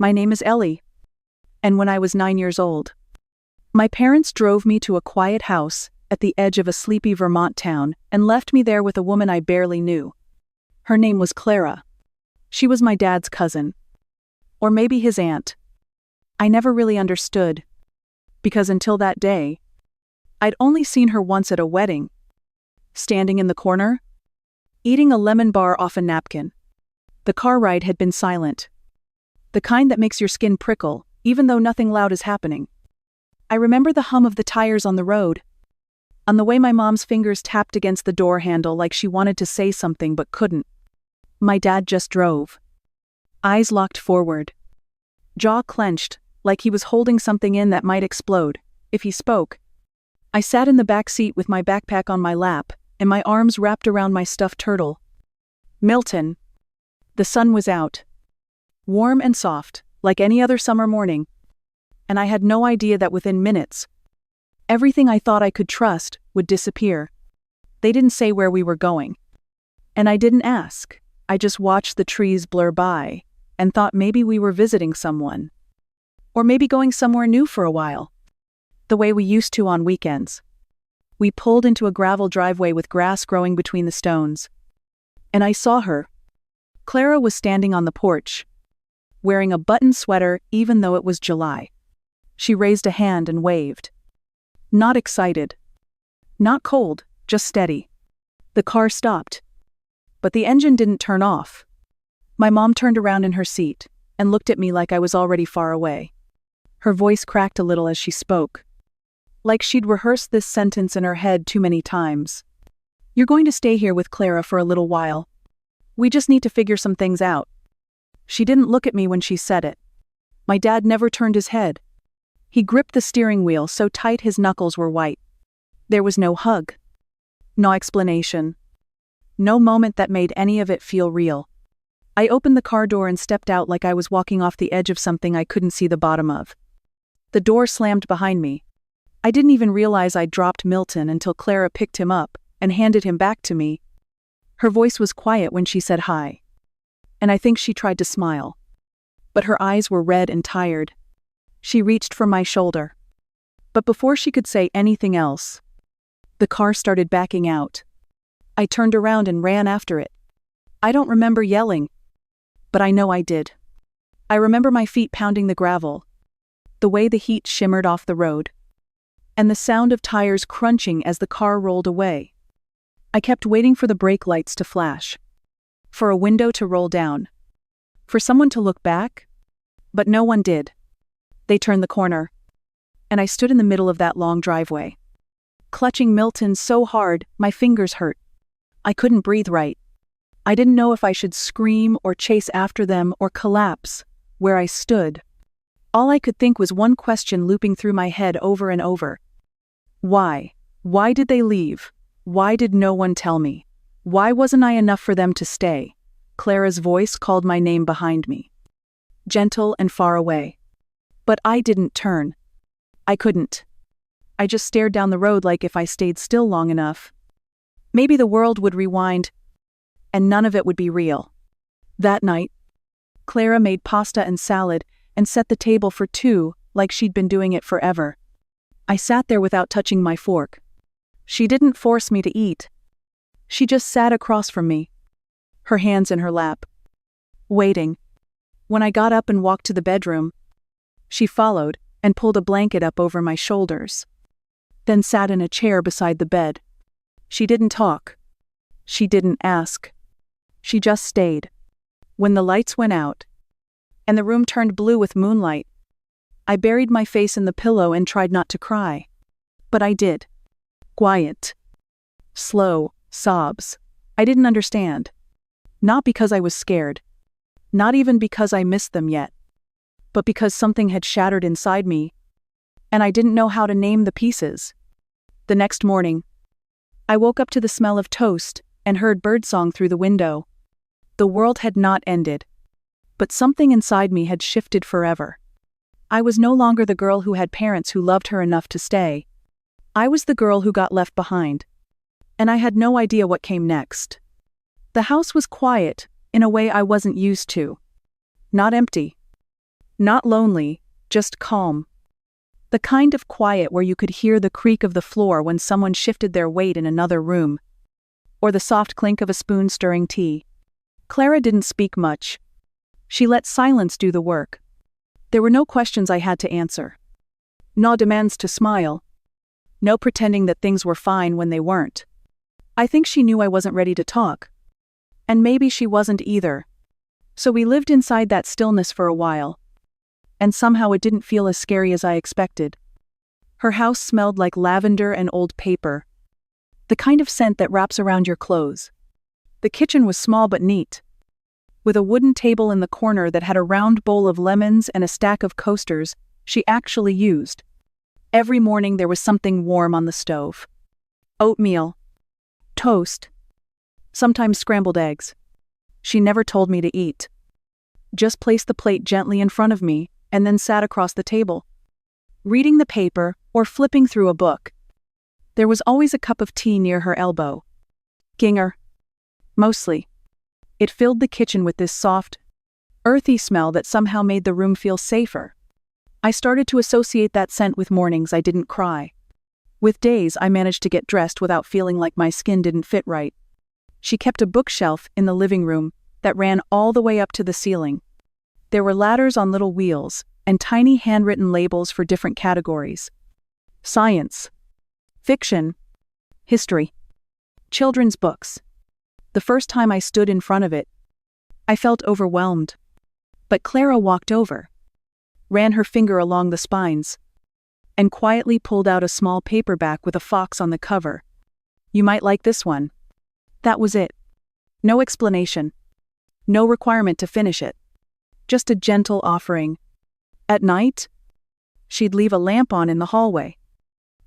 My name is Ellie. And when I was 9 years old, my parents drove me to a quiet house at the edge of a sleepy Vermont town and left me there with a woman I barely knew. Her name was Clara. She was my dad's cousin. Or maybe his aunt. I never really understood. Because until that day, I'd only seen her once at a wedding. Standing in the corner, eating a lemon bar off a napkin. The car ride had been silent. The kind that makes your skin prickle, even though nothing loud is happening. I remember the hum of the tires on the road, on the way my mom's fingers tapped against the door handle like she wanted to say something but couldn't. My dad just drove. Eyes locked forward. Jaw clenched, like he was holding something in that might explode if he spoke. I sat in the back seat with my backpack on my lap and my arms wrapped around my stuffed turtle. Milton. The sun was out. Warm and soft, like any other summer morning. And I had no idea that within minutes, everything I thought I could trust would disappear. They didn't say where we were going. And I didn't ask. I just watched the trees blur by and thought maybe we were visiting someone. Or maybe going somewhere new for a while. The way we used to on weekends. We pulled into a gravel driveway with grass growing between the stones. And I saw her. Clara was standing on the porch, wearing a button sweater even though it was July. She raised a hand and waved. Not excited. Not cold, just steady. The car stopped. But the engine didn't turn off. My mom turned around in her seat and looked at me like I was already far away. Her voice cracked a little as she spoke. Like she'd rehearsed this sentence in her head too many times. You're going to stay here with Clara for a little while. We just need to figure some things out. She didn't look at me when she said it. My dad never turned his head. He gripped the steering wheel so tight his knuckles were white. There was no hug. No explanation. No moment that made any of it feel real. I opened the car door and stepped out like I was walking off the edge of something I couldn't see the bottom of. The door slammed behind me. I didn't even realize I'd dropped Milton until Clara picked him up and handed him back to me. Her voice was quiet when she said hi. And I think she tried to smile. But her eyes were red and tired. She reached for my shoulder. But before she could say anything else, the car started backing out. I turned around and ran after it. I don't remember yelling. But I know I did. I remember my feet pounding the gravel. The way the heat shimmered off the road. And the sound of tires crunching as the car rolled away. I kept waiting for the brake lights to flash. For a window to roll down. For someone to look back. But no one did. They turned the corner. And I stood in the middle of that long driveway. Clutching Milton so hard, my fingers hurt. I couldn't breathe right. I didn't know if I should scream or chase after them or collapse where I stood. All I could think was one question looping through my head over and over. Why? Why did they leave? Why did no one tell me? Why wasn't I enough for them to stay? Clara's voice called my name behind me. Gentle and far away. But I didn't turn. I couldn't. I just stared down the road like if I stayed still long enough, maybe the world would rewind, and none of it would be real. That night, Clara made pasta and salad and set the table for two like she'd been doing it forever. I sat there without touching my fork. She didn't force me to eat. She just sat across from me, her hands in her lap, waiting. When I got up and walked to the bedroom, she followed and pulled a blanket up over my shoulders, then sat in a chair beside the bed. She didn't talk. She didn't ask. She just stayed. When the lights went out, and the room turned blue with moonlight, I buried my face in the pillow and tried not to cry. But I did. Quiet. Slow sobs. I didn't understand. Not because I was scared. Not even because I missed them yet. But because something had shattered inside me, and I didn't know how to name the pieces. The next morning, I woke up to the smell of toast and heard birdsong through the window. The world had not ended. But something inside me had shifted forever. I was no longer the girl who had parents who loved her enough to stay. I was the girl who got left behind. And I had no idea what came next. The house was quiet, in a way I wasn't used to. Not empty. Not lonely, just calm. The kind of quiet where you could hear the creak of the floor when someone shifted their weight in another room, or the soft clink of a spoon stirring tea. Clara didn't speak much. She let silence do the work. There were no questions I had to answer. No demands to smile. No pretending that things were fine when they weren't. I think she knew I wasn't ready to talk. And maybe she wasn't either. So we lived inside that stillness for a while. And somehow it didn't feel as scary as I expected. Her house smelled like lavender and old paper. The kind of scent that wraps around your clothes. The kitchen was small but neat, with a wooden table in the corner that had a round bowl of lemons and a stack of coasters she actually used. Every morning there was something warm on the stove. Oatmeal. Toast. Sometimes scrambled eggs. She never told me to eat. Just placed the plate gently in front of me and then sat across the table, reading the paper or flipping through a book. There was always a cup of tea near her elbow. Ginger. Mostly. It filled the kitchen with this soft, earthy smell that somehow made the room feel safer. I started to associate that scent with mornings I didn't cry. With days I managed to get dressed without feeling like my skin didn't fit right. She kept a bookshelf in the living room that ran all the way up to the ceiling. There were ladders on little wheels and tiny handwritten labels for different categories. Science. Fiction. History. Children's books. The first time I stood in front of it, I felt overwhelmed. But Clara walked over, ran her finger along the spines, and quietly pulled out a small paperback with a fox on the cover. You might like this one. That was it. No explanation. No requirement to finish it. Just a gentle offering. At night, she'd leave a lamp on in the hallway,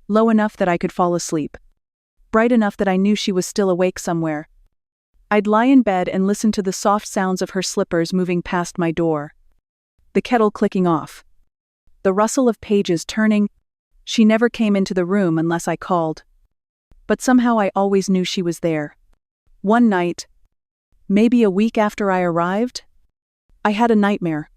low enough that I could fall asleep, bright enough that I knew she was still awake somewhere. I'd lie in bed and listen to the soft sounds of her slippers moving past my door, the kettle clicking off, the rustle of pages turning. She never came into the room unless I called. But somehow I always knew she was there. One night, maybe a week after I arrived, I had a nightmare.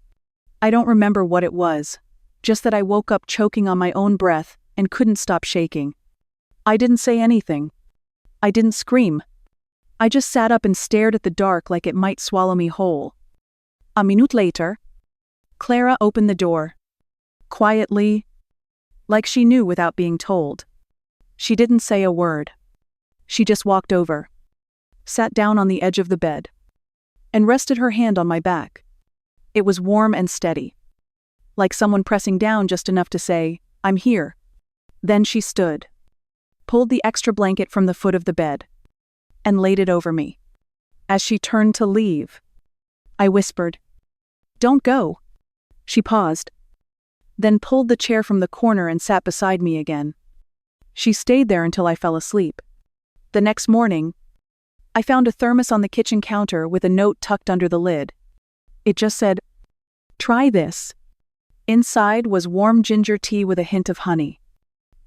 I don't remember what it was, just that I woke up choking on my own breath and couldn't stop shaking. I didn't say anything. I didn't scream. I just sat up and stared at the dark like it might swallow me whole. A minute later, Clara opened the door. Quietly, like she knew without being told. She didn't say a word. She just walked over, sat down on the edge of the bed, and rested her hand on my back. It was warm and steady, like someone pressing down just enough to say, "I'm here." Then she stood, pulled the extra blanket from the foot of the bed, and laid it over me. As she turned to leave, I whispered, "Don't go." She paused, then pulled the chair from the corner and sat beside me again. She stayed there until I fell asleep. The next morning, I found a thermos on the kitchen counter with a note tucked under the lid. It just said, "Try this." Inside was warm ginger tea with a hint of honey.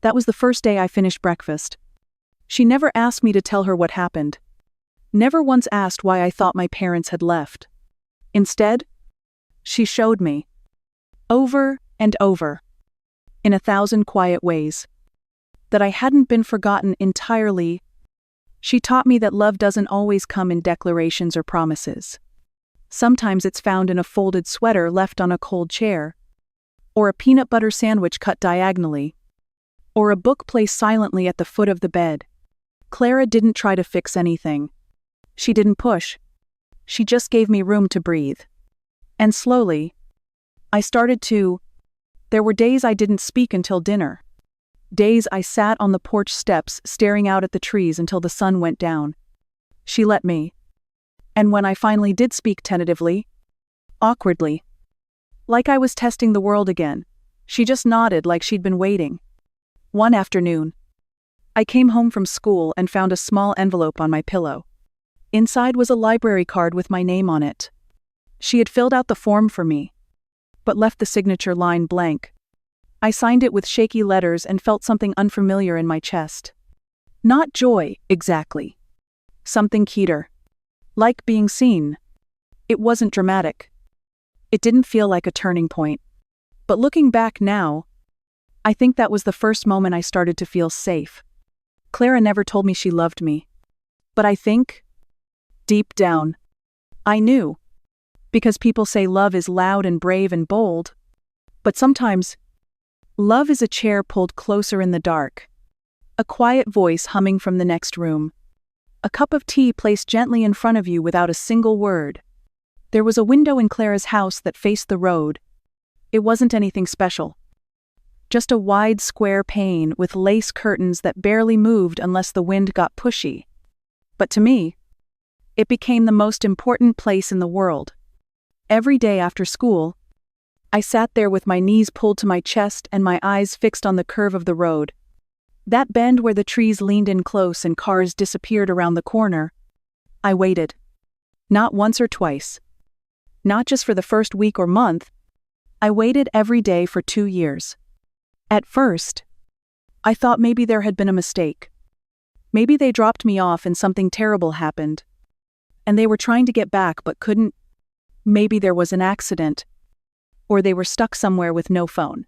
That was the first day I finished breakfast. She never asked me to tell her what happened. Never once asked why I thought my parents had left. Instead, she showed me, over and over, in 1,000 quiet ways, that I hadn't been forgotten entirely. She taught me that love doesn't always come in declarations or promises. Sometimes it's found in a folded sweater left on a cold chair, or a peanut butter sandwich cut diagonally, or a book placed silently at the foot of the bed. Clara didn't try to fix anything. She didn't push. She just gave me room to breathe. And slowly, I started to. There were days I didn't speak until dinner. Days I sat on the porch steps staring out at the trees until the sun went down. She let me. And when I finally did speak tentatively, awkwardly, like I was testing the world again, she just nodded like she'd been waiting. One afternoon, I came home from school and found a small envelope on my pillow. Inside was a library card with my name on it. She had filled out the form for me, but left the signature line blank. I signed it with shaky letters and felt something unfamiliar in my chest. Not joy, exactly. Something keener. Like being seen. It wasn't dramatic. It didn't feel like a turning point. But looking back now, I think that was the first moment I started to feel safe. Clara never told me she loved me. But I think, deep down, I knew. Because people say love is loud and brave and bold. But sometimes, love is a chair pulled closer in the dark. A quiet voice humming from the next room. A cup of tea placed gently in front of you without a single word. There was a window in Clara's house that faced the road. It wasn't anything special. Just a wide square pane with lace curtains that barely moved unless the wind got pushy. But to me, it became the most important place in the world. Every day after school, I sat there with my knees pulled to my chest and my eyes fixed on the curve of the road. That bend where the trees leaned in close and cars disappeared around the corner. I waited. Not once or twice. Not just for the first week or month. I waited every day for 2 years. At first, I thought maybe there had been a mistake. Maybe they dropped me off and something terrible happened. And they were trying to get back but couldn't. Maybe there was an accident. Or they were stuck somewhere with no phone.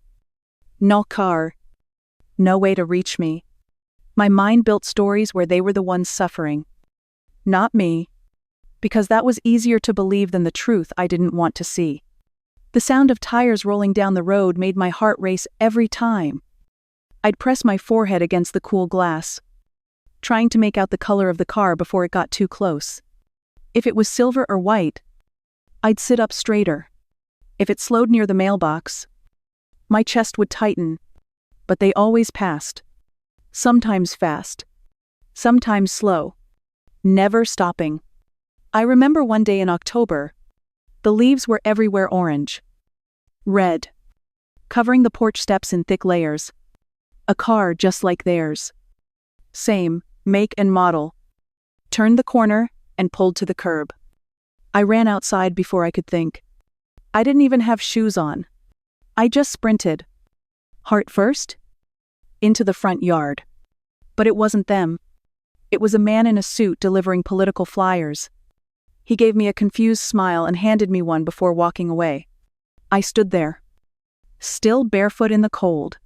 No car. No way to reach me. My mind built stories where they were the ones suffering. Not me. Because that was easier to believe than the truth I didn't want to see. The sound of tires rolling down the road made my heart race every time. I'd press my forehead against the cool glass, trying to make out the color of the car before it got too close. If it was silver or white, I'd sit up straighter. If it slowed near the mailbox, my chest would tighten. But they always passed. Sometimes fast. Sometimes slow. Never stopping. I remember one day in October, the leaves were everywhere orange. Red. Covering the porch steps in thick layers. A car just like theirs. Same, make and model. Turned the corner and pulled to the curb. I ran outside before I could think. I didn't even have shoes on. I just sprinted. Heart first? Into the front yard. But it wasn't them. It was a man in a suit delivering political flyers. He gave me a confused smile and handed me one before walking away. I stood there, still barefoot in the cold,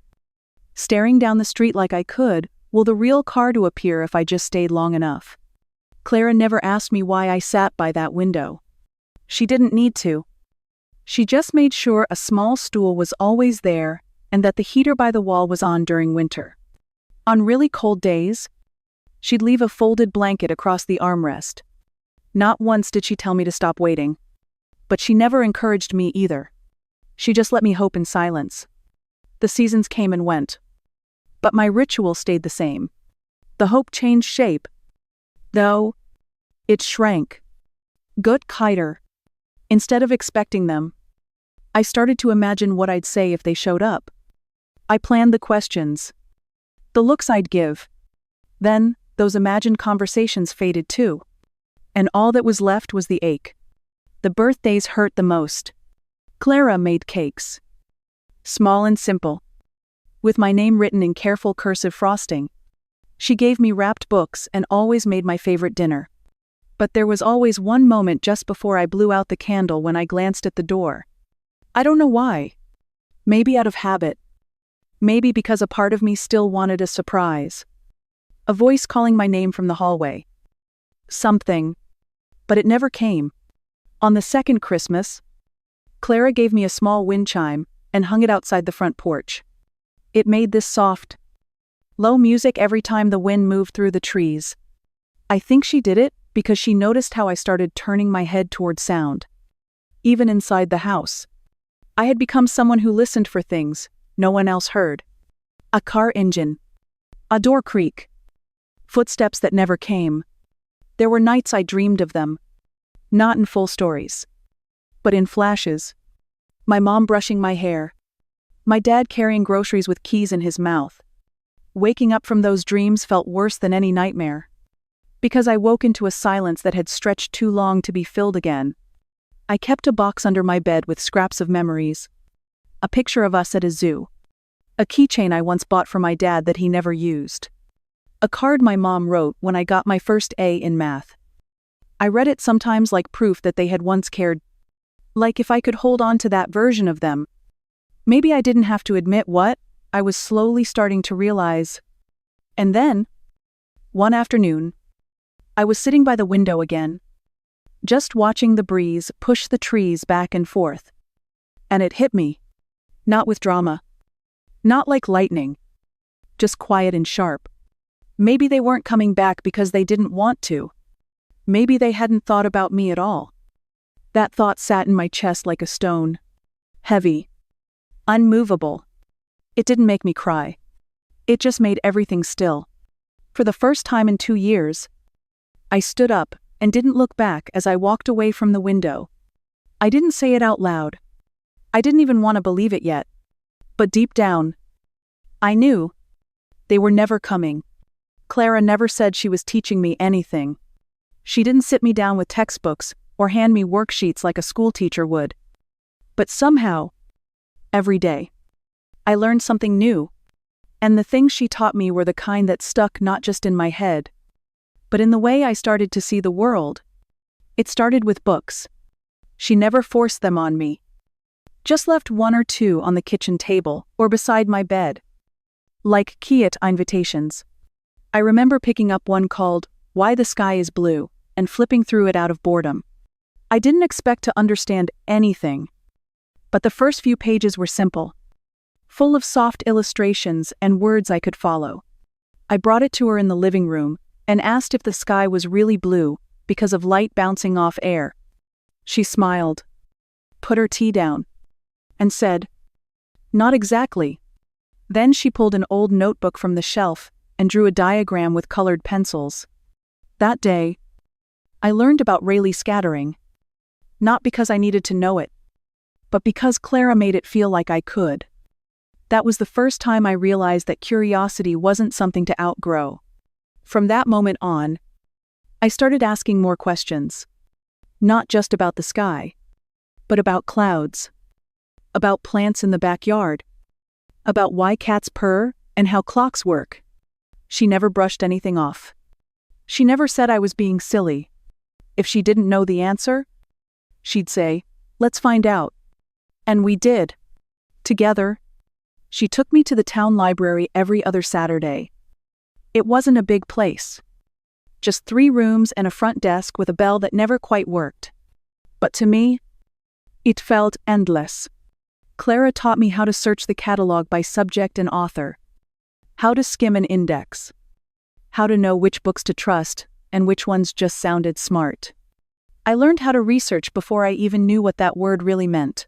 staring down the street like I could, will the real car to appear if I just stayed long enough. Clara never asked me why I sat by that window. She didn't need to. She just made sure a small stool was always there and that the heater by the wall was on during winter. On really cold days, she'd leave a folded blanket across the armrest. Not once did she tell me to stop waiting. But she never encouraged me either. She just let me hope in silence. The seasons came and went. But my ritual stayed the same. The hope changed shape. Though, it shrank. Got tighter. Instead of expecting them, I started to imagine what I'd say if they showed up. I planned the questions. The looks I'd give. Then, those imagined conversations faded too. And all that was left was the ache. The birthdays hurt the most. Clara made cakes. Small and simple. With my name written in careful cursive frosting. She gave me wrapped books and always made my favorite dinner. But there was always one moment just before I blew out the candle when I glanced at the door. I don't know why. Maybe out of habit. Maybe because a part of me still wanted a surprise. A voice calling my name from the hallway. Something. But it never came. On the second Christmas, Clara gave me a small wind chime and hung it outside the front porch. It made this soft, low music every time the wind moved through the trees. I think she did it because she noticed how I started turning my head toward sound. Even inside the house. I had become someone who listened for things no one else heard. A car engine. A door creak. Footsteps that never came. There were nights I dreamed of them. Not in full stories. But in flashes. My mom brushing my hair. My dad carrying groceries with keys in his mouth. Waking up from those dreams felt worse than any nightmare. Because I woke into a silence that had stretched too long to be filled again. I kept a box under my bed with scraps of memories. A picture of us at a zoo. A keychain I once bought for my dad that he never used. A card my mom wrote when I got my first A in math. I read it sometimes like proof that they had once cared. Like if I could hold on to that version of them. Maybe I didn't have to admit what I was slowly starting to realize. And then, one afternoon, I was sitting by the window again, just watching the breeze push the trees back and forth. And it hit me. Not with drama. Not like lightning. Just quiet and sharp. Maybe they weren't coming back because they didn't want to. Maybe they hadn't thought about me at all. That thought sat in my chest like a stone. Heavy. Unmovable. It didn't make me cry. It just made everything still. For the first time in 2 years, I stood up and didn't look back as I walked away from the window. I didn't say it out loud. I didn't even want to believe it yet. But deep down, I knew they were never coming. Clara never said she was teaching me anything. She didn't sit me down with textbooks or hand me worksheets like a schoolteacher would. But somehow, every day, I learned something new. And the things she taught me were the kind that stuck not just in my head, but in the way I started to see the world. It started with books. She never forced them on me. Just left 1 or 2 on the kitchen table or beside my bed. Like Kiet invitations. I remember picking up one called Why the Sky is Blue and flipping through it out of boredom. I didn't expect to understand anything. But the first few pages were simple, full of soft illustrations and words I could follow. I brought it to her in the living room and asked if the sky was really blue because of light bouncing off air. She smiled, put her tea down, and said, "Not exactly." Then she pulled an old notebook from the shelf and drew a diagram with colored pencils. That day, I learned about Rayleigh scattering. Not because I needed to know it, but because Clara made it feel like I could. That was the first time I realized that curiosity wasn't something to outgrow. From that moment on, I started asking more questions. Not just about the sky, but about clouds. About plants in the backyard. About why cats purr and how clocks work. She never brushed anything off. She never said I was being silly. If she didn't know the answer, she'd say, "Let's find out." And we did. Together. She took me to the town library every other Saturday. It wasn't a big place. Just 3 rooms and a front desk with a bell that never quite worked. But to me, it felt endless. Clara taught me how to search the catalog by subject and author, how to skim an index, how to know which books to trust and which ones just sounded smart. I learned how to research before I even knew what that word really meant.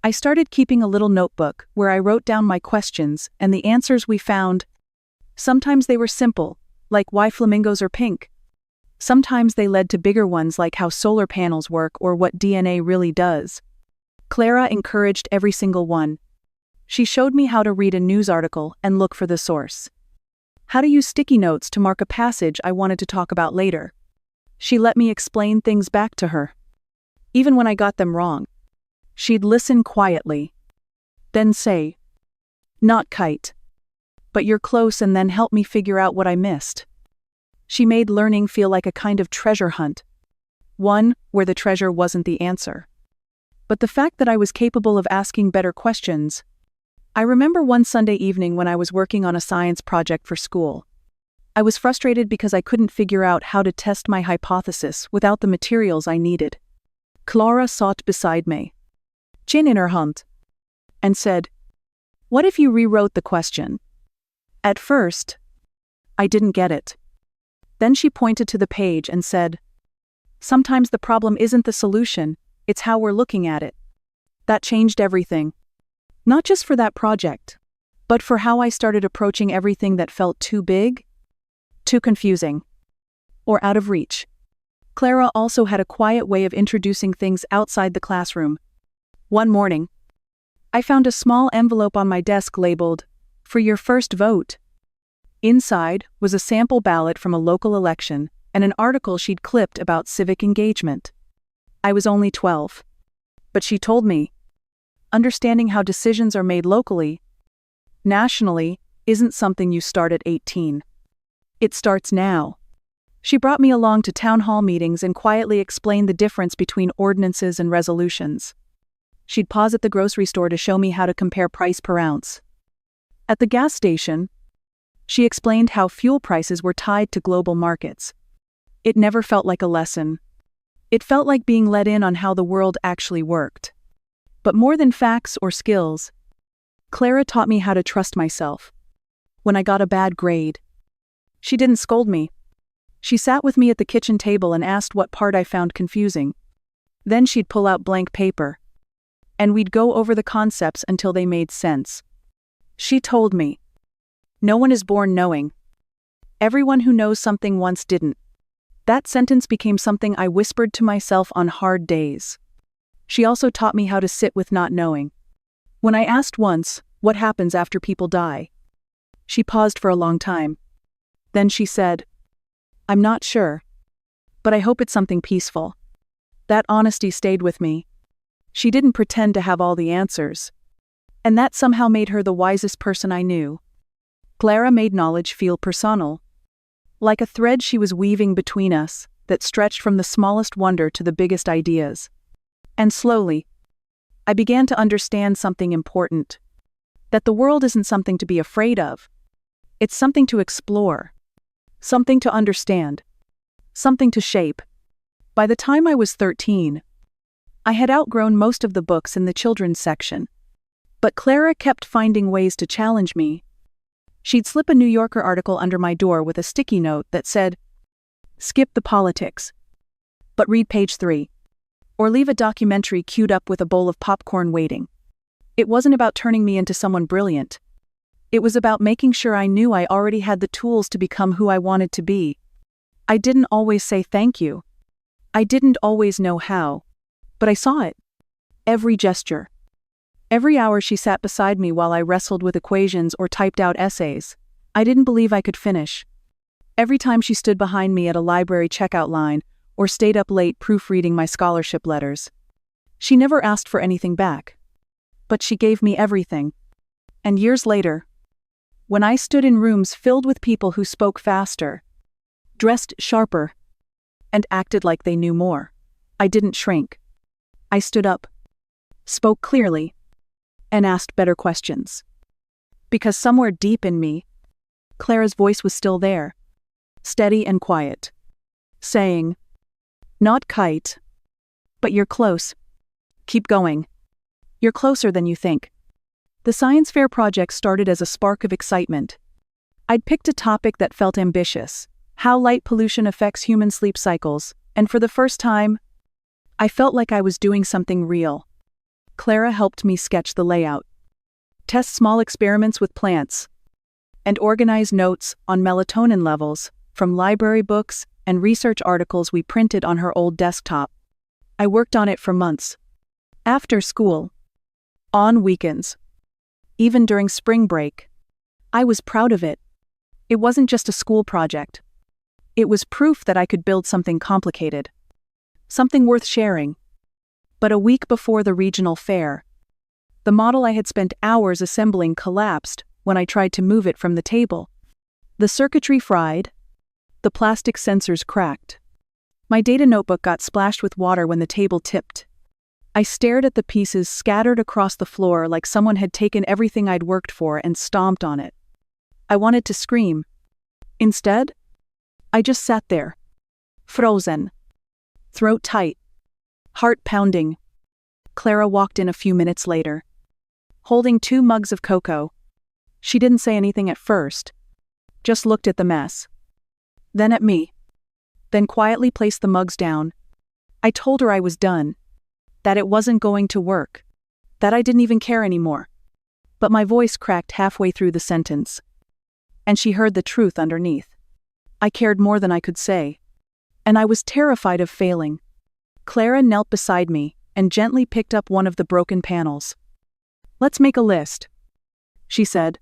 I started keeping a little notebook where I wrote down my questions and the answers we found. Sometimes they were simple, like why flamingos are pink. Sometimes they led to bigger ones like how solar panels work or what DNA really does. Clara encouraged every single one. She showed me how to read a news article and look for the source. How to use sticky notes to mark a passage I wanted to talk about later. She let me explain things back to her. Even when I got them wrong, she'd listen quietly. Then say, "Not kite. But you're close," and then help me figure out what I missed. She made learning feel like a kind of treasure hunt. One where the treasure wasn't the answer, but the fact that I was capable of asking better questions. I remember one Sunday evening when I was working on a science project for school. I was frustrated because I couldn't figure out how to test my hypothesis without the materials I needed. Clara sat beside me, chin in her hand, and said, "What if you rewrote the question?" At first, I didn't get it. Then she pointed to the page and said, "Sometimes the problem isn't the solution, it's how we're looking at it." That changed everything. Not just for that project, but for how I started approaching everything that felt too big, too confusing, or out of reach. Clara also had a quiet way of introducing things outside the classroom. One morning, I found a small envelope on my desk labeled, "For your first vote." Inside was a sample ballot from a local election and an article she'd clipped about civic engagement. I was only 12. But she told me, understanding how decisions are made locally, nationally, isn't something you start at 18. It starts now. She brought me along to town hall meetings and quietly explained the difference between ordinances and resolutions. She'd pause at the grocery store to show me how to compare price per ounce. At the gas station, she explained how fuel prices were tied to global markets. It never felt like a lesson. It felt like being let in on how the world actually worked. But more than facts or skills, Clara taught me how to trust myself. When I got a bad grade, she didn't scold me. She sat with me at the kitchen table and asked what part I found confusing. Then she'd pull out blank paper, and we'd go over the concepts until they made sense. She told me, "No one is born knowing. Everyone who knows something once didn't." That sentence became something I whispered to myself on hard days. She also taught me how to sit with not knowing. When I asked once, "What happens after people die?" she paused for a long time. Then she said, "I'm not sure, but I hope it's something peaceful." That honesty stayed with me. She didn't pretend to have all the answers. And that somehow made her the wisest person I knew. Clara made knowledge feel personal. Like a thread she was weaving between us that stretched from the smallest wonder to the biggest ideas. And slowly, I began to understand something important. That the world isn't something to be afraid of. It's something to explore. Something to understand. Something to shape. By the time I was 13, I had outgrown most of the books in the children's section. But Clara kept finding ways to challenge me. She'd slip a New Yorker article under my door with a sticky note that said, "Skip the politics, but read page 3. Or leave a documentary queued up with a bowl of popcorn waiting." It wasn't about turning me into someone brilliant. It was about making sure I knew I already had the tools to become who I wanted to be. I didn't always say thank you. I didn't always know how. But I saw it. Every gesture. Every hour she sat beside me while I wrestled with equations or typed out essays I didn't believe I could finish. Every time she stood behind me at a library checkout line or stayed up late proofreading my scholarship letters. She never asked for anything back. But she gave me everything. And years later, when I stood in rooms filled with people who spoke faster, dressed sharper, and acted like they knew more, I didn't shrink. I stood up, spoke clearly, and asked better questions. Because somewhere deep in me, Clara's voice was still there, steady and quiet, saying, "Not kite, but you're close. Keep going. You're closer than you think." The science fair project started as a spark of excitement. I'd picked a topic that felt ambitious, how light pollution affects human sleep cycles, and for the first time, I felt like I was doing something real. Clara helped me sketch the layout, test small experiments with plants, and organize notes on melatonin levels from library books and research articles we printed on her old desktop. I worked on it for months. After school, on weekends, even during spring break. I was proud of it. It wasn't just a school project. It was proof that I could build something complicated. Something worth sharing. But a week before the regional fair, the model I had spent hours assembling collapsed when I tried to move it from the table. The circuitry fried. The plastic sensors cracked. My data notebook got splashed with water when the table tipped. I stared at the pieces scattered across the floor like someone had taken everything I'd worked for and stomped on it. I wanted to scream. Instead, I just sat there, frozen, throat tight, heart pounding. Clara walked in a few minutes later, holding 2 mugs of cocoa. She didn't say anything at first, just looked at the mess. Then at me. Then quietly placed the mugs down. I told her I was done. That it wasn't going to work. That I didn't even care anymore. But my voice cracked halfway through the sentence. And she heard the truth underneath. I cared more than I could say. And I was terrified of failing. Clara knelt beside me and gently picked up one of the broken panels. "Let's make a list," she said.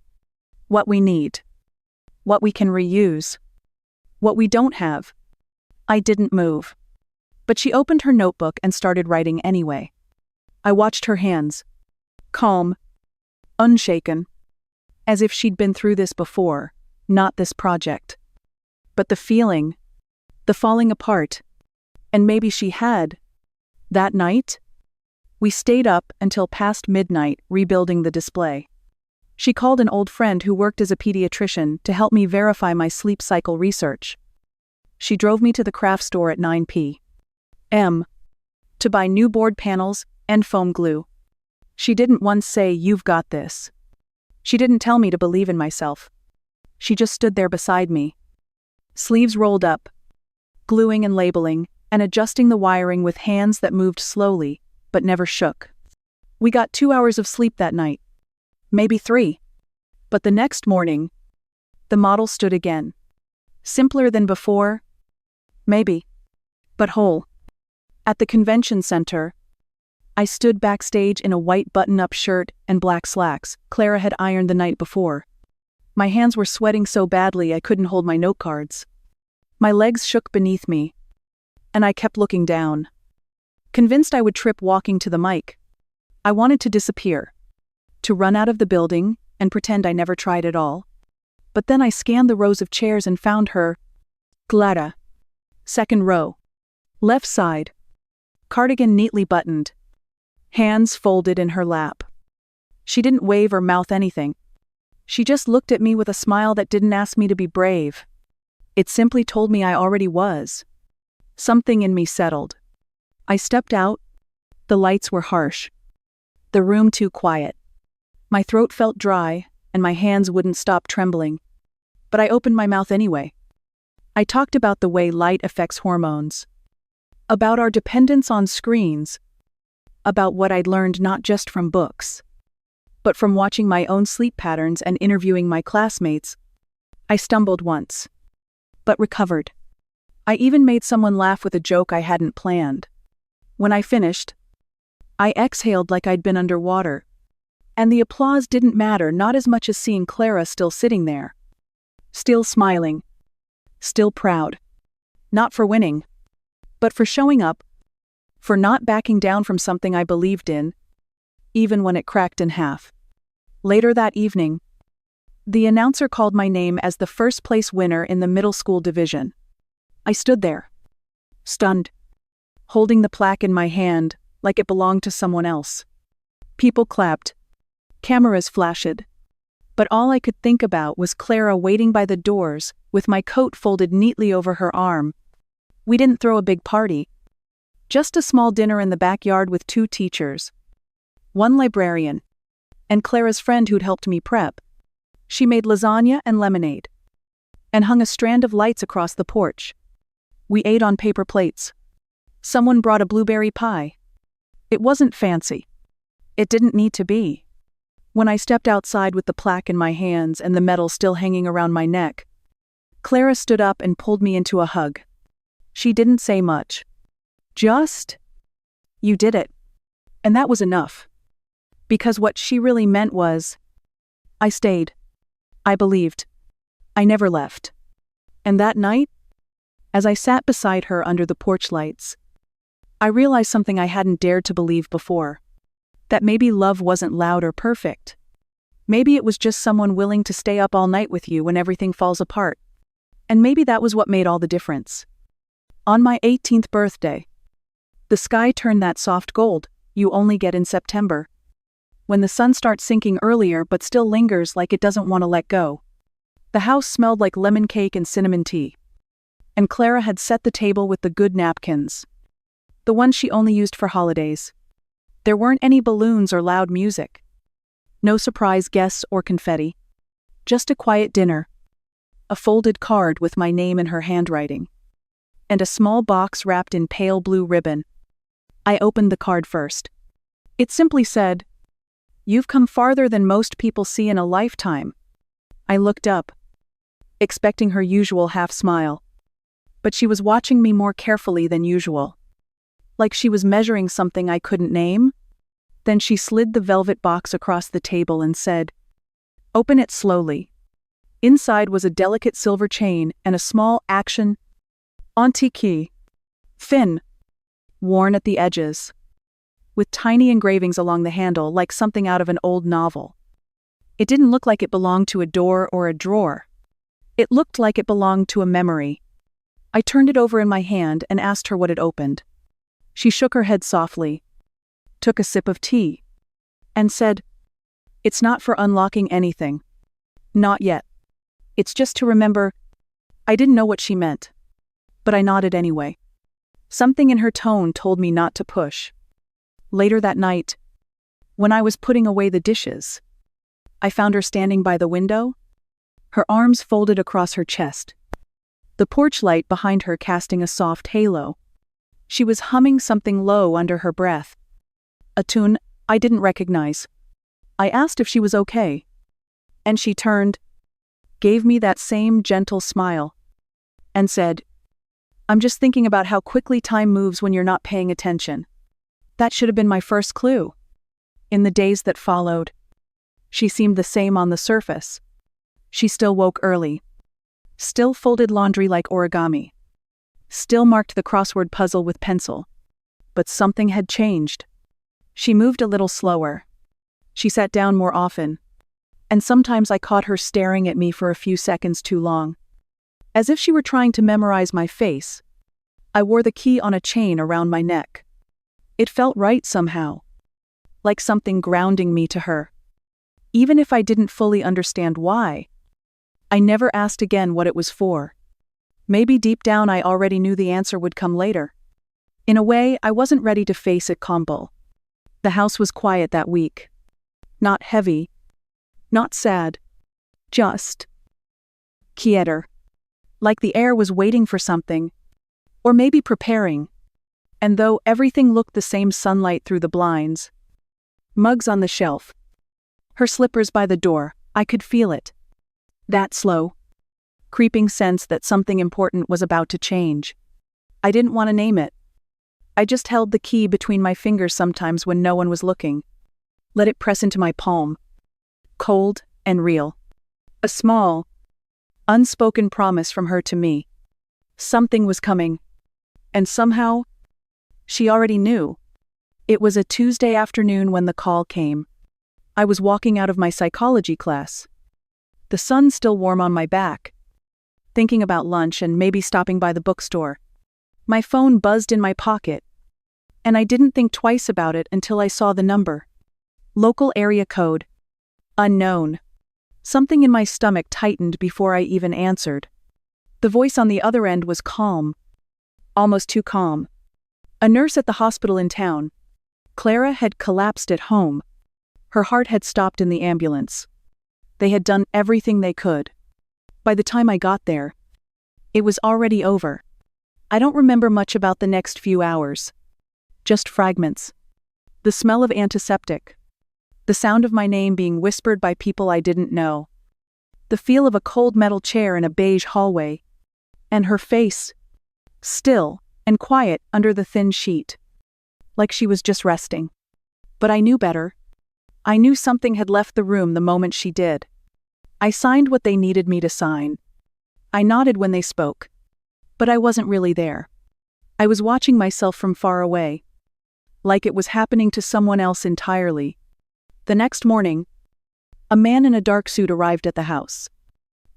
"What we need. What we can reuse. What we don't have." I didn't move. But she opened her notebook and started writing anyway. I watched her hands. Calm. Unshaken. As if she'd been through this before, not this project. But the feeling. The falling apart. And maybe she had. That night? We stayed up until past midnight rebuilding the display. She called an old friend who worked as a pediatrician to help me verify my sleep cycle research. She drove me to the craft store at 9 p.m. to buy new board panels and foam glue. She didn't once say, "You've got this." She didn't tell me to believe in myself. She just stood there beside me, sleeves rolled up, gluing and labeling, and adjusting the wiring with hands that moved slowly, but never shook. We got 2 hours of sleep that night. Maybe 3. But the next morning, the model stood again. Simpler than before? Maybe. But whole. At the convention center, I stood backstage in a white button-up shirt and black slacks Clara had ironed the night before. My hands were sweating so badly I couldn't hold my note cards. My legs shook beneath me, and I kept looking down, convinced I would trip walking to the mic. I wanted to disappear, to run out of the building and pretend I never tried at all. But then I scanned the rows of chairs and found her. Clara. Second row. Left side. Cardigan neatly buttoned. Hands folded in her lap. She didn't wave or mouth anything. She just looked at me with a smile that didn't ask me to be brave. It simply told me I already was. Something in me settled. I stepped out. The lights were harsh. The room too quiet. My throat felt dry, and my hands wouldn't stop trembling. But I opened my mouth anyway. I talked about the way light affects hormones. About our dependence on screens. About what I'd learned not just from books, but from watching my own sleep patterns and interviewing my classmates. I stumbled once, but recovered. I even made someone laugh with a joke I hadn't planned. When I finished, I exhaled like I'd been underwater. And the applause didn't matter, not as much as seeing Clara still sitting there. Still smiling. Still proud. Not for winning, but for showing up. For not backing down from something I believed in, even when it cracked in half. Later that evening, the announcer called my name as the first place winner in the middle school division. I stood there, stunned, holding the plaque in my hand like it belonged to someone else. People clapped. Cameras flashed. But all I could think about was Clara waiting by the doors with my coat folded neatly over her arm. We didn't throw a big party. Just a small dinner in the backyard with 2 teachers. One librarian. And Clara's friend who'd helped me prep. She made lasagna and lemonade. And hung a strand of lights across the porch. We ate on paper plates. Someone brought a blueberry pie. It wasn't fancy. It didn't need to be. When I stepped outside with the plaque in my hands and the medal still hanging around my neck, Clara stood up and pulled me into a hug. She didn't say much. Just, "You did it." And that was enough. Because what she really meant was, I stayed. I believed. I never left. And that night, as I sat beside her under the porch lights, I realized something I hadn't dared to believe before. That maybe love wasn't loud or perfect. Maybe it was just someone willing to stay up all night with you when everything falls apart. And maybe that was what made all the difference. On my 18th birthday, the sky turned that soft gold you only get in September. When the sun starts sinking earlier but still lingers like it doesn't want to let go. The house smelled like lemon cake and cinnamon tea. And Clara had set the table with the good napkins. The ones she only used for holidays. There weren't any balloons or loud music. No surprise guests or confetti. Just a quiet dinner. A folded card with my name in her handwriting. And a small box wrapped in pale blue ribbon. I opened the card first. It simply said, "You've come farther than most people see in a lifetime." I looked up, expecting her usual half smile. But she was watching me more carefully than usual. Like she was measuring something I couldn't name. Then she slid the velvet box across the table and said, "Open it slowly." Inside was a delicate silver chain and a small action antique key. Thin, worn at the edges, with tiny engravings along the handle like something out of an old novel. It didn't look like it belonged to a door or a drawer. It looked like it belonged to a memory. I turned it over in my hand and asked her what it opened. She shook her head softly. took a sip of tea, and said, "It's not for unlocking anything. Not yet. It's just to remember." I didn't know what she meant, but I nodded anyway. Something in her tone told me not to push. Later that night, when I was putting away the dishes, I found her standing by the window, her arms folded across her chest, the porch light behind her casting a soft halo. She was humming something low under her breath, a tune I didn't recognize. I asked if she was okay, and she turned, gave me that same gentle smile, and said, "I'm just thinking about how quickly time moves when you're not paying attention." That should have been my first clue. In the days that followed, she seemed the same on the surface. She still woke early, still folded laundry like origami, still marked the crossword puzzle with pencil. But something had changed. She moved a little slower. She sat down more often, and sometimes I caught her staring at me for a few seconds too long. As if she were trying to memorize my face, I wore the key on a chain around my neck. It felt right somehow, like something grounding me to her. Even if I didn't fully understand why, I never asked again what it was for. Maybe deep down I already knew the answer would come later. In a way, I wasn't ready to face it combo. The house was quiet that week. Not heavy, not sad, just quieter. Like the air was waiting for something, or maybe preparing. And though everything looked the same, sunlight through the blinds, mugs on the shelf, her slippers by the door, I could feel it. That slow, creeping sense that something important was about to change. I didn't want to name it. I just held the key between my fingers sometimes when no one was looking. Let it press into my palm. Cold and real. A small, unspoken promise from her to me. Something was coming. And somehow, she already knew. It was a Tuesday afternoon when the call came. I was walking out of my psychology class. The sun still warm on my back. Thinking about lunch and maybe stopping by the bookstore. My phone buzzed in my pocket, and I didn't think twice about it until I saw the number. Local area code. Unknown. Something in my stomach tightened before I even answered. The voice on the other end was calm. Almost too calm. A nurse at the hospital in town. Clara had collapsed at home. Her heart had stopped in the ambulance. They had done everything they could. By the time I got there, it was already over. I don't remember much about the next few hours. Just fragments. The smell of antiseptic. The sound of my name being whispered by people I didn't know. The feel of a cold metal chair in a beige hallway. And her face, still and quiet under the thin sheet. Like she was just resting. But I knew better. I knew something had left the room the moment she did. I signed what they needed me to sign. I nodded when they spoke. But I wasn't really there. I was watching myself from far away. Like it was happening to someone else entirely. The next morning, a man in a dark suit arrived at the house.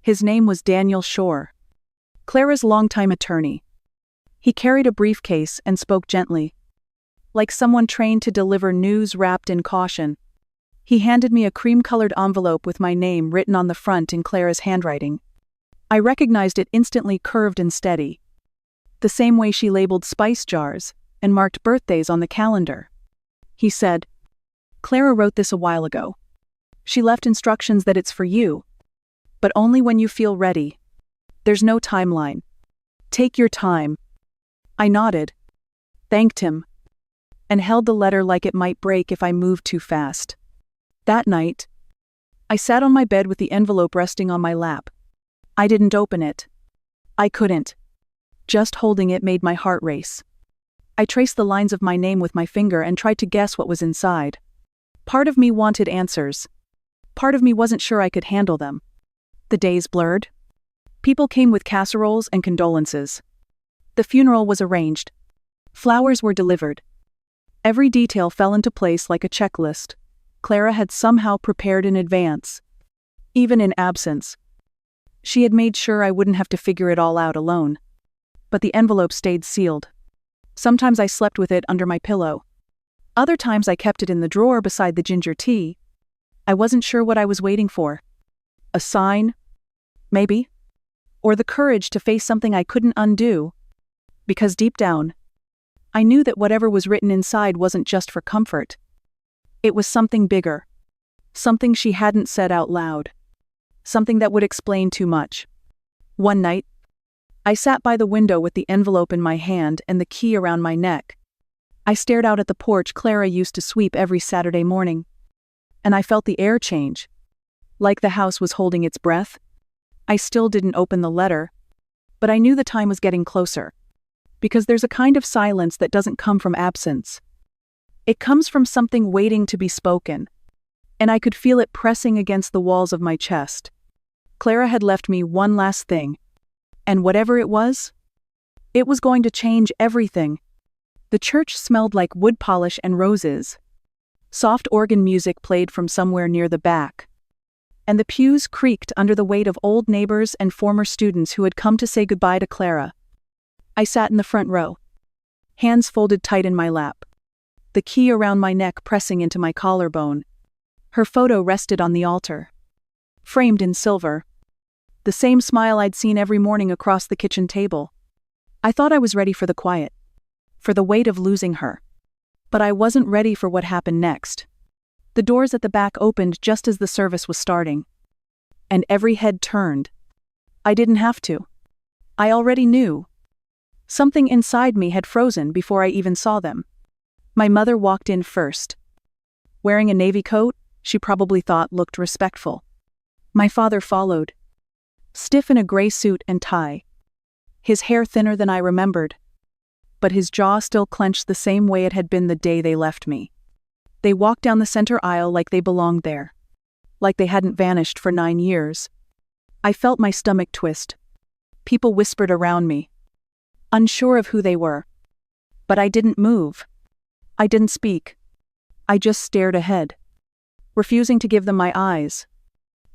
His name was Daniel Shore, Clara's longtime attorney. He carried a briefcase and spoke gently, like someone trained to deliver news wrapped in caution. He handed me a cream-colored envelope with my name written on the front in Clara's handwriting. I recognized it instantly, curved and steady. The same way she labeled spice jars and marked birthdays on the calendar. He said, "Clara wrote this a while ago. She left instructions that it's for you, but only when you feel ready. There's no timeline. Take your time." I nodded, thanked him, and held the letter like it might break if I moved too fast. That night, I sat on my bed with the envelope resting on my lap. I didn't open it. I couldn't. Just holding it made my heart race. I traced the lines of my name with my finger and tried to guess what was inside. Part of me wanted answers. Part of me wasn't sure I could handle them. The days blurred. People came with casseroles and condolences. The funeral was arranged. Flowers were delivered. Every detail fell into place like a checklist. Clara had somehow prepared in advance. Even in absence. She had made sure I wouldn't have to figure it all out alone. But the envelope stayed sealed. Sometimes I slept with it under my pillow. Other times I kept it in the drawer beside the ginger tea. I wasn't sure what I was waiting for. A sign? Maybe? Or the courage to face something I couldn't undo. Because deep down, I knew that whatever was written inside wasn't just for comfort. It was something bigger. Something she hadn't said out loud. Something that would explain too much. One night, I sat by the window with the envelope in my hand and the key around my neck. I stared out at the porch Clara used to sweep every Saturday morning. And I felt the air change. Like the house was holding its breath. I still didn't open the letter, but I knew the time was getting closer. Because there's a kind of silence that doesn't come from absence. It comes from something waiting to be spoken. And I could feel it pressing against the walls of my chest. Clara had left me one last thing. And whatever it was going to change everything. The church smelled like wood polish and roses. Soft organ music played from somewhere near the back. And the pews creaked under the weight of old neighbors and former students who had come to say goodbye to Clara. I sat in the front row, hands folded tight in my lap, the key around my neck pressing into my collarbone. Her photo rested on the altar, framed in silver. The same smile I'd seen every morning across the kitchen table. I thought I was ready for the quiet, for the weight of losing her. But I wasn't ready for what happened next. The doors at the back opened just as the service was starting. And every head turned. I didn't have to. I already knew. Something inside me had frozen before I even saw them. My mother walked in first. Wearing a navy coat, she probably thought looked respectful. My father followed. Stiff in a gray suit and tie. His hair thinner than I remembered. But his jaw still clenched the same way it had been the day they left me. They walked down the center aisle like they belonged there. Like they hadn't vanished for 9 years. I felt my stomach twist. People whispered around me, unsure of who they were. But I didn't move. I didn't speak. I just stared ahead, refusing to give them my eyes.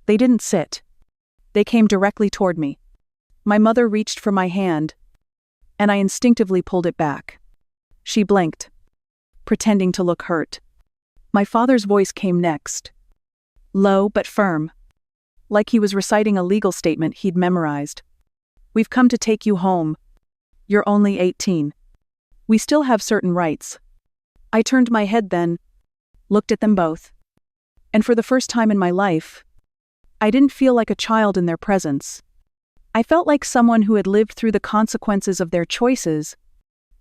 They didn't sit. They came directly toward me. My mother reached for my hand, and I instinctively pulled it back. She blinked, pretending to look hurt. My father's voice came next. Low but firm. Like he was reciting a legal statement he'd memorized. We've come to take you home. You're only 18. We still have certain rights. I turned my head then, looked at them both. And for the first time in my life, I didn't feel like a child in their presence. I felt like someone who had lived through the consequences of their choices,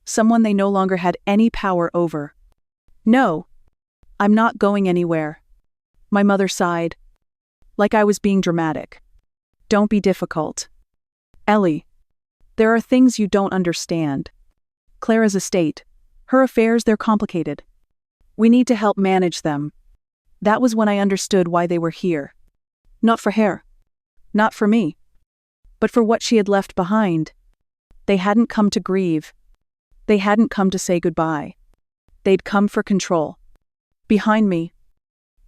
someone they no longer had any power over. No, I'm not going anywhere. My mother sighed, like I was being dramatic. Don't be difficult. Ellie, there are things you don't understand. Clara's estate, her affairs, they're complicated. We need to help manage them. That was when I understood why they were here. Not for her. Not for me. But for what she had left behind. They hadn't come to grieve. They hadn't come to say goodbye. They'd come for control. Behind me,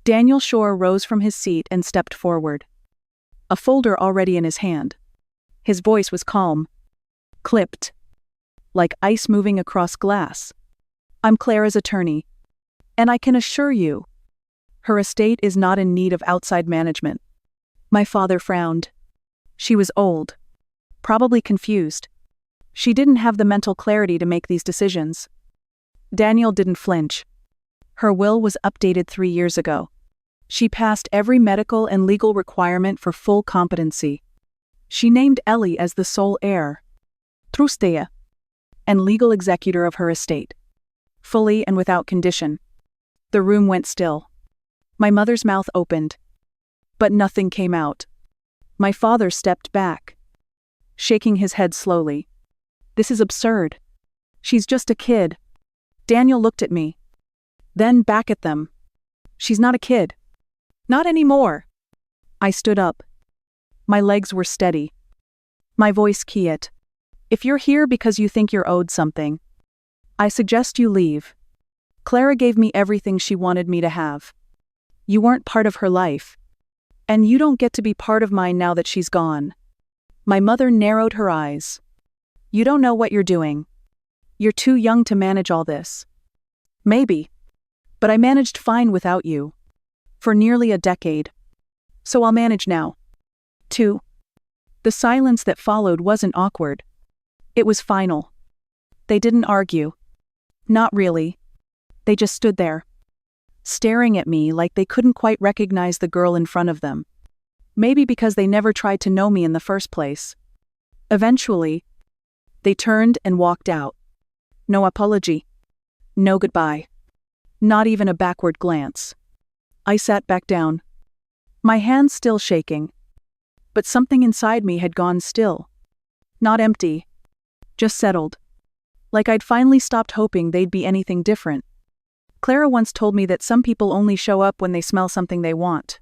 Daniel Shore rose from his seat and stepped forward. A folder already in his hand. His voice was calm. Clipped. Like ice moving across glass. I'm Clara's attorney. And I can assure you, her estate is not in need of outside management. My father frowned. She was old. Probably confused. She didn't have the mental clarity to make these decisions. Daniel didn't flinch. Her will was updated 3 years ago. She passed every medical and legal requirement for full competency. She named Ellie as the sole heir, trustee, and legal executor of her estate. Fully and without condition. The room went still. My mother's mouth opened. But nothing came out. My father stepped back, shaking his head slowly. This is absurd. She's just a kid. Daniel looked at me. Then back at them. She's not a kid. Not anymore. I stood up. My legs were steady. My voice quiet. If you're here because you think you're owed something, I suggest you leave. Clara gave me everything she wanted me to have. You weren't part of her life. And you don't get to be part of mine now that she's gone. My mother narrowed her eyes. You don't know what you're doing. You're too young to manage all this. Maybe. But I managed fine without you. For nearly a decade. So I'll manage now. 2. The silence that followed wasn't awkward. It was final. They didn't argue. Not really. They just stood there, staring at me like they couldn't quite recognize the girl in front of them. Maybe because they never tried to know me in the first place. Eventually, they turned and walked out. No apology. No goodbye. Not even a backward glance. I sat back down. My hands still shaking. But something inside me had gone still. Not empty. Just settled. Like I'd finally stopped hoping they'd be anything different. Clara once told me that some people only show up when they smell something they want.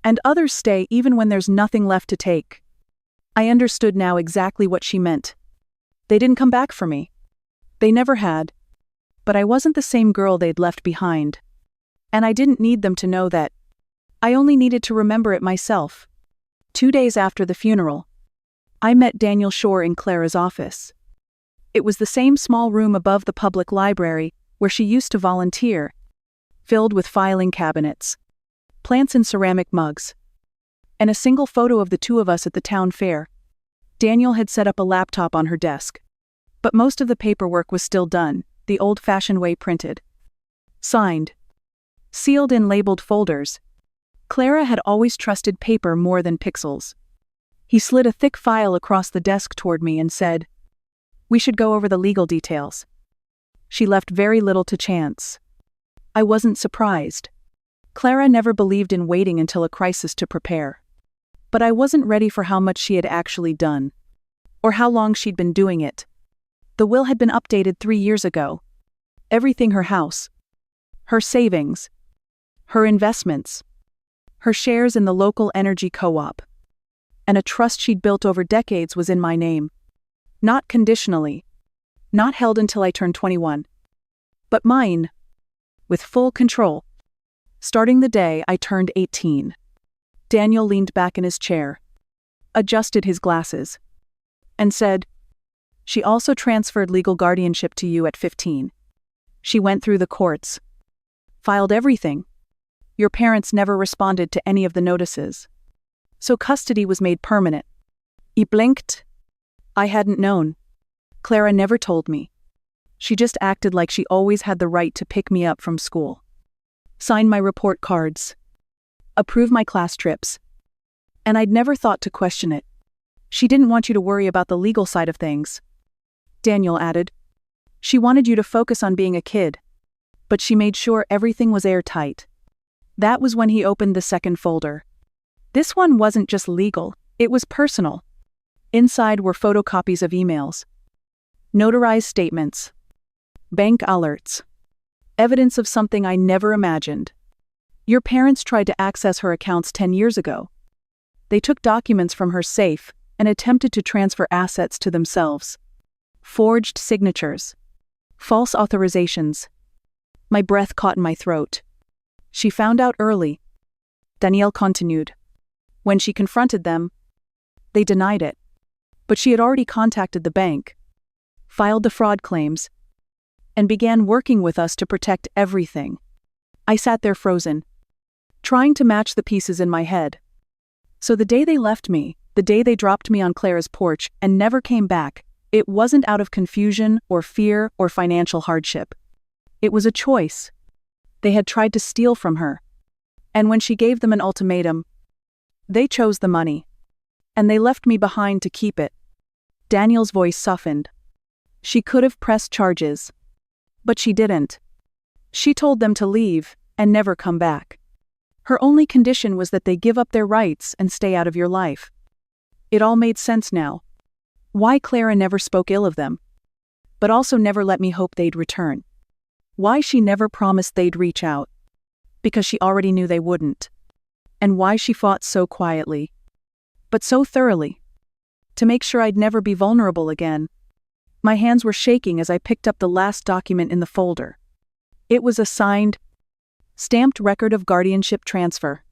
And others stay even when there's nothing left to take. I understood now exactly what she meant. They didn't come back for me. They never had. But I wasn't the same girl they'd left behind. And I didn't need them to know that. I only needed to remember it myself. 2 days after the funeral, I met Daniel Shore in Clara's office. It was the same small room above the public library where she used to volunteer, filled with filing cabinets, plants in ceramic mugs, and a single photo of the two of us at the town fair. Daniel had set up a laptop on her desk, but most of the paperwork was still done, the old-fashioned way, printed, signed, sealed in labeled folders. Clara had always trusted paper more than pixels. He slid a thick file across the desk toward me and said, "We should go over the legal details." She left very little to chance. I wasn't surprised. Clara never believed in waiting until a crisis to prepare. But I wasn't ready for how much she had actually done. Or how long she'd been doing it. The will had been updated 3 years ago. Everything: her house, her savings, her investments, her shares in the local energy co-op, and a trust she'd built over decades was in my name. Not conditionally. Not held until I turned 21. But mine. With full control. Starting the day I turned 18. Daniel leaned back in his chair, adjusted his glasses, and said, "She also transferred legal guardianship to you at 15. She went through the courts. Filed everything. Your parents never responded to any of the notices. So custody was made permanent." He blinked. I hadn't known. Clara never told me. She just acted like she always had the right to pick me up from school. Sign my report cards. Approve my class trips. And I'd never thought to question it. She didn't want you to worry about the legal side of things, Daniel added. She wanted you to focus on being a kid. But she made sure everything was airtight. That was when he opened the second folder. This one wasn't just legal, it was personal. Inside were photocopies of emails, notarized statements, bank alerts, evidence of something I never imagined. Your parents tried to access her accounts 10 years ago. They took documents from her safe and attempted to transfer assets to themselves. Forged signatures, false authorizations. My breath caught in my throat. She found out early. Danielle continued. When she confronted them, they denied it. But she had already contacted the bank, filed the fraud claims, and began working with us to protect everything. I sat there frozen, trying to match the pieces in my head. So the day they left me, the day they dropped me on Clara's porch and never came back, it wasn't out of confusion or fear or financial hardship. It was a choice. They had tried to steal from her. And when she gave them an ultimatum, they chose the money. And they left me behind to keep it. Daniel's voice softened. She could have pressed charges. But she didn't. She told them to leave and never come back. Her only condition was that they give up their rights and stay out of your life. It all made sense now. Why Clara never spoke ill of them, but also never let me hope they'd return. Why she never promised they'd reach out, because she already knew they wouldn't. And why she fought so quietly, but so thoroughly, to make sure I'd never be vulnerable again. My hands were shaking as I picked up the last document in the folder. It was a signed, stamped record of guardianship transfer.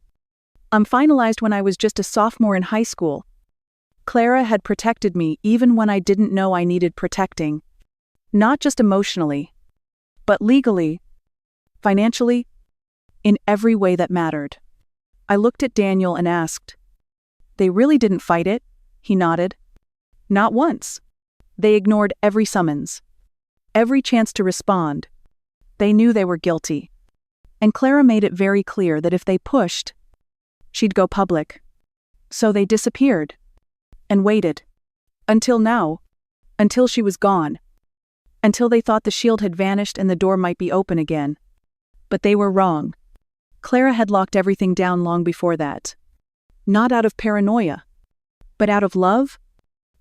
Finalized when I was just a sophomore in high school. Clara had protected me even when I didn't know I needed protecting. Not just emotionally, but legally. financially, in every way that mattered. I looked at Daniel and asked, "They really didn't fight it?" He nodded. "Not once. They ignored every summons. Every chance to respond. They knew they were guilty. And Clara made it very clear that if they pushed, she'd go public. So they disappeared. And waited. Until now. Until she was gone. Until they thought the shield had vanished and the door might be open again. But they were wrong. Clara had locked everything down long before that. Not out of paranoia. But out of love?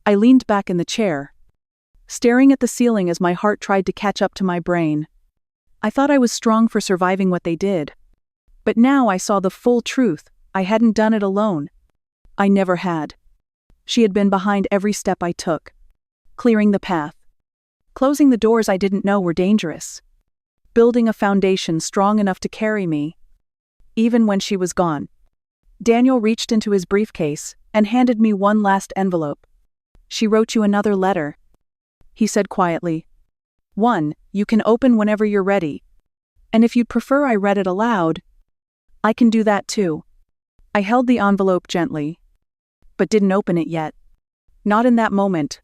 I leaned back in the chair, staring at the ceiling as my heart tried to catch up to my brain. I thought I was strong for surviving what they did. But now I saw the full truth. I hadn't done it alone. I never had. She had been behind every step I took. Clearing the path. Closing the doors I didn't know were dangerous. Building a foundation strong enough to carry me. Even when she was gone. Daniel reached into his briefcase and handed me one last envelope. "She wrote you another letter," he said quietly. "One you can open whenever you're ready. And if you'd prefer I read it aloud, I can do that too." I held the envelope gently, but didn't open it yet. Not in that moment.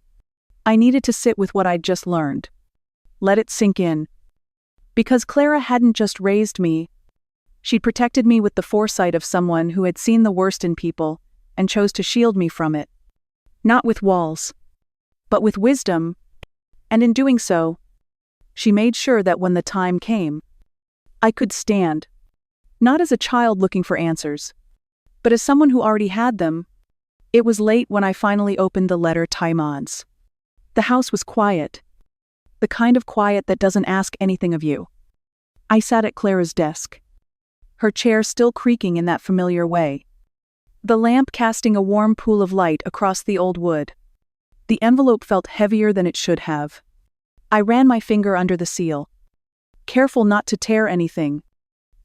I needed to sit with what I'd just learned. Let it sink in. Because Clara hadn't just raised me. She'd protected me with the foresight of someone who had seen the worst in people and chose to shield me from it. Not with walls, but with wisdom. And in doing so, she made sure that when the time came, I could stand. Not as a child looking for answers, but as someone who already had them. It was late when I finally opened the letter Taimon's. The house was quiet. The kind of quiet that doesn't ask anything of you. I sat at Clara's desk. Her chair still creaking in that familiar way. The lamp casting a warm pool of light across the old wood. The envelope felt heavier than it should have. I ran my finger under the seal, careful not to tear anything,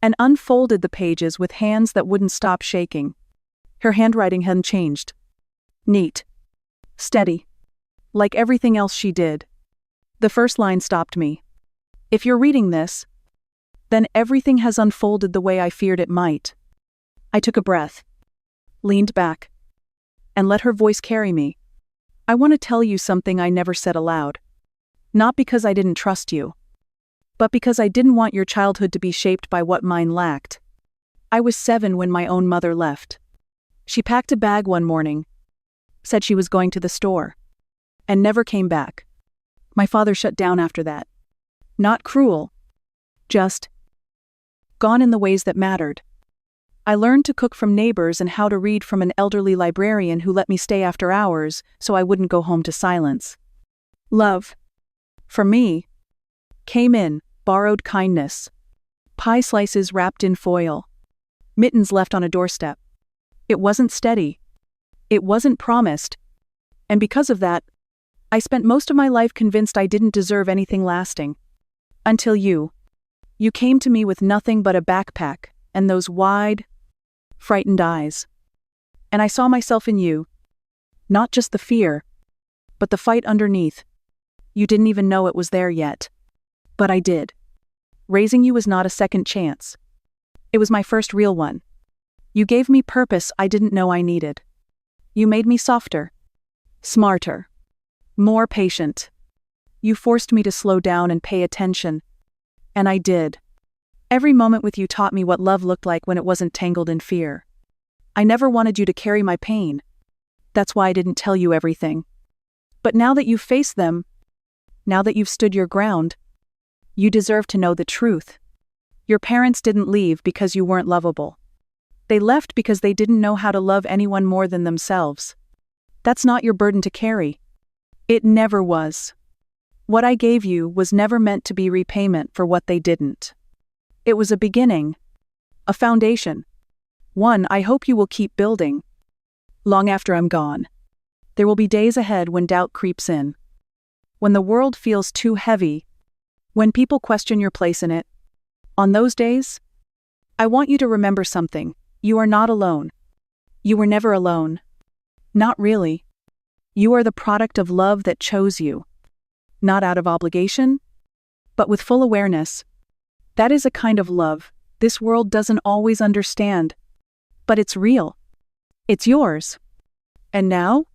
and unfolded the pages with hands that wouldn't stop shaking. Her handwriting hadn't changed. Neat. Steady. Like everything else she did. The first line stopped me. "If you're reading this, then everything has unfolded the way I feared it might." I took a breath, leaned back, and let her voice carry me. "I want to tell you something I never said aloud. Not because I didn't trust you, but because I didn't want your childhood to be shaped by what mine lacked. I was 7 when my own mother left. She packed a bag one morning, said she was going to the store, and never came back. My father shut down after that. Not cruel, just gone in the ways that mattered. I learned to cook from neighbors and how to read from an elderly librarian who let me stay after hours so I wouldn't go home to silence. Love, for me, came in borrowed kindness. Pie slices wrapped in foil. Mittens left on a doorstep. It wasn't steady. It wasn't promised. And because of that, I spent most of my life convinced I didn't deserve anything lasting. Until you. You came to me with nothing but a backpack and those wide, frightened eyes. And I saw myself in you. Not just the fear, but the fight underneath. You didn't even know it was there yet. But I did. Raising you was not a second chance. It was my first real one. You gave me purpose I didn't know I needed. You made me softer, smarter, more patient. You forced me to slow down and pay attention. And I did. Every moment with you taught me what love looked like when it wasn't tangled in fear. I never wanted you to carry my pain. That's why I didn't tell you everything. But now that you've faced them, now that you've stood your ground, you deserve to know the truth. Your parents didn't leave because you weren't lovable. They left because they didn't know how to love anyone more than themselves. That's not your burden to carry. It never was. What I gave you was never meant to be repayment for what they didn't. It was a beginning, a foundation, one I hope you will keep building. Long after I'm gone, there will be days ahead when doubt creeps in. When the world feels too heavy, when people question your place in it. On those days, I want you to remember something. You are not alone. You were never alone. Not really. You are the product of love that chose you. Not out of obligation, but with full awareness. That is a kind of love this world doesn't always understand. But it's real. It's yours. And now?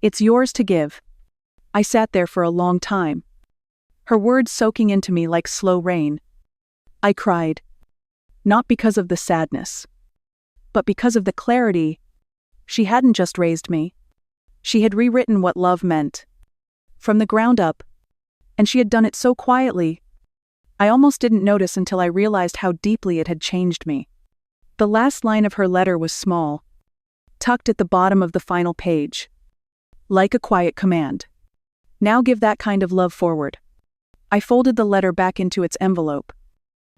It's yours to give. I sat there for a long time, her words soaking into me like slow rain. I cried. Not because of the sadness, but because of the clarity. She hadn't just raised me. She had rewritten what love meant. From the ground up. And she had done it so quietly. I almost didn't notice until I realized how deeply it had changed me. The last line of her letter was small, tucked at the bottom of the final page. Like a quiet command. Now give that kind of love forward. I folded the letter back into its envelope,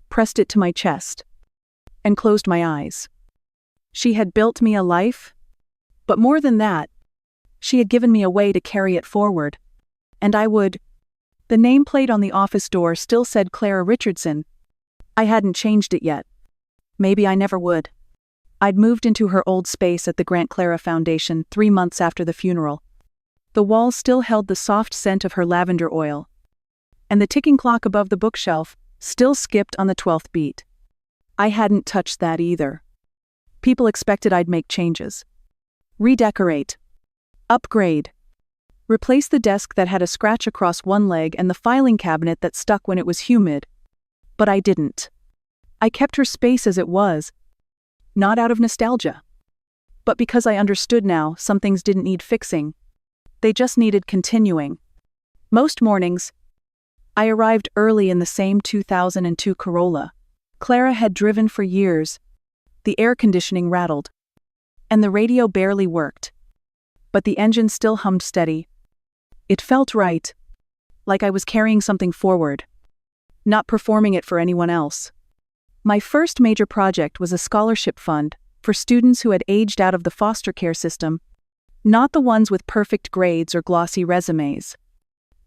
pressed it to my chest, and closed my eyes. She had built me a life, but more than that, she had given me a way to carry it forward. And I would. The nameplate on the office door still said Clara Richardson. I hadn't changed it yet. Maybe I never would. I'd moved into her old space at the Grant Clara Foundation 3 months after the funeral. The walls still held the soft scent of her lavender oil. And the ticking clock above the bookshelf still skipped on the 12th beat. I hadn't touched that either. People expected I'd make changes. Redecorate. Upgrade. Replace the desk that had a scratch across one leg and the filing cabinet that stuck when it was humid. But I didn't. I kept her space as it was. Not out of nostalgia. But because I understood now, some things didn't need fixing. They just needed continuing. Most mornings, I arrived early in the same 2002 Corolla Clara had driven for years. The air conditioning rattled. And the radio barely worked. But the engine still hummed steady. It felt right. Like I was carrying something forward. Not performing it for anyone else. My first major project was a scholarship fund for students who had aged out of the foster care system. Not the ones with perfect grades or glossy resumes.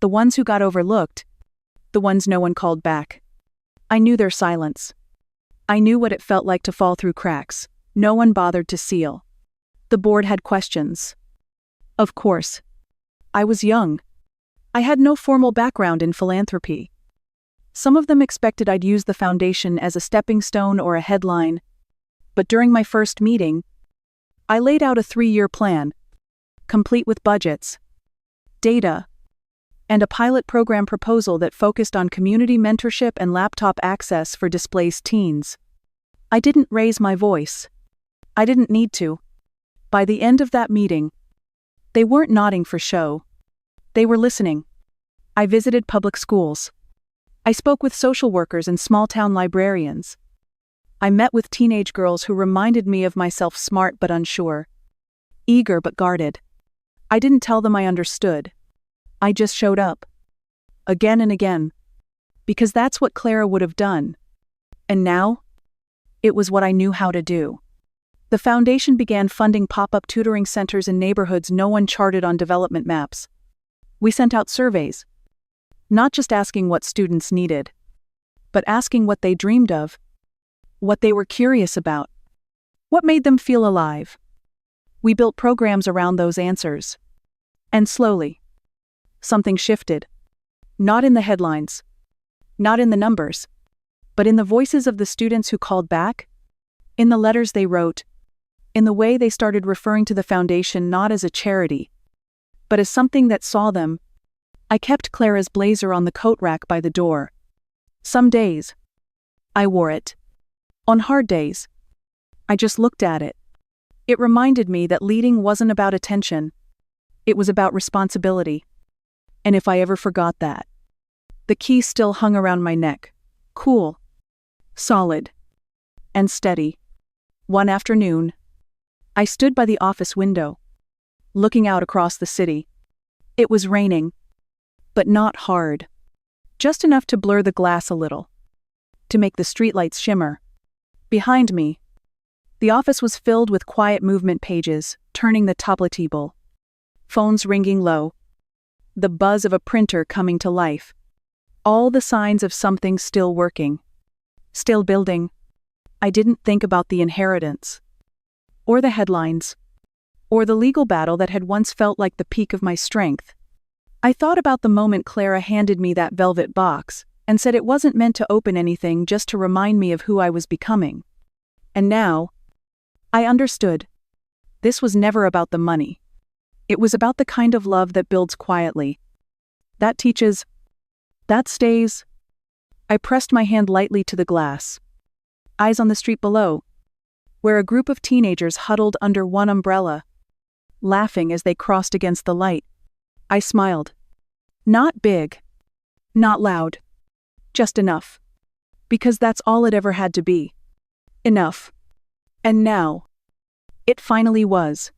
The ones who got overlooked. The ones no one called back. I knew their silence. I knew what it felt like to fall through cracks. No one bothered to seal. The board had questions. Of course. I was young. I had no formal background in philanthropy. Some of them expected I'd use the foundation as a stepping stone or a headline. But during my first meeting, I laid out a 3-year plan, complete with budgets, data, and a pilot program proposal that focused on community mentorship and laptop access for displaced teens. I didn't raise my voice. I didn't need to. By the end of that meeting, they weren't nodding for show. They were listening. I visited public schools. I spoke with social workers and small-town librarians. I met with teenage girls who reminded me of myself, smart but unsure, eager but guarded. I didn't tell them I understood. I just showed up. Again and again. Because that's what Clara would have done. And now? It was what I knew how to do. The foundation began funding pop-up tutoring centers in neighborhoods no one charted on development maps. We sent out surveys. Not just asking what students needed, but asking what they dreamed of, what they were curious about, what made them feel alive. We built programs around those answers. And slowly, something shifted. Not in the headlines, not in the numbers, but in the voices of the students who called back, in the letters they wrote, in the way they started referring to the foundation not as a charity, but as something that saw them. I kept Clara's blazer on the coat rack by the door. Some days, I wore it. On hard days, I just looked at it. It reminded me that leading wasn't about attention. It was about responsibility. And if I ever forgot that, the key still hung around my neck, cool, solid, and steady. One afternoon, I stood by the office window, looking out across the city. It was raining, but not hard. Just enough to blur the glass a little, to make the streetlights shimmer. Behind me, the office was filled with quiet movement pages, turning the table, phones ringing low, the buzz of a printer coming to life. All the signs of something still working, still building. I didn't think about the inheritance, or the headlines, or the legal battle that had once felt like the peak of my strength. I thought about the moment Clara handed me that velvet box, and said it wasn't meant to open anything, just to remind me of who I was becoming. And now, I understood. This was never about the money. It was about the kind of love that builds quietly. That teaches. That stays. I pressed my hand lightly to the glass. Eyes on the street below, where a group of teenagers huddled under one umbrella, laughing as they crossed against the light. I smiled. Not big. Not loud. Just enough. Because that's all it ever had to be. Enough. And now, it finally was.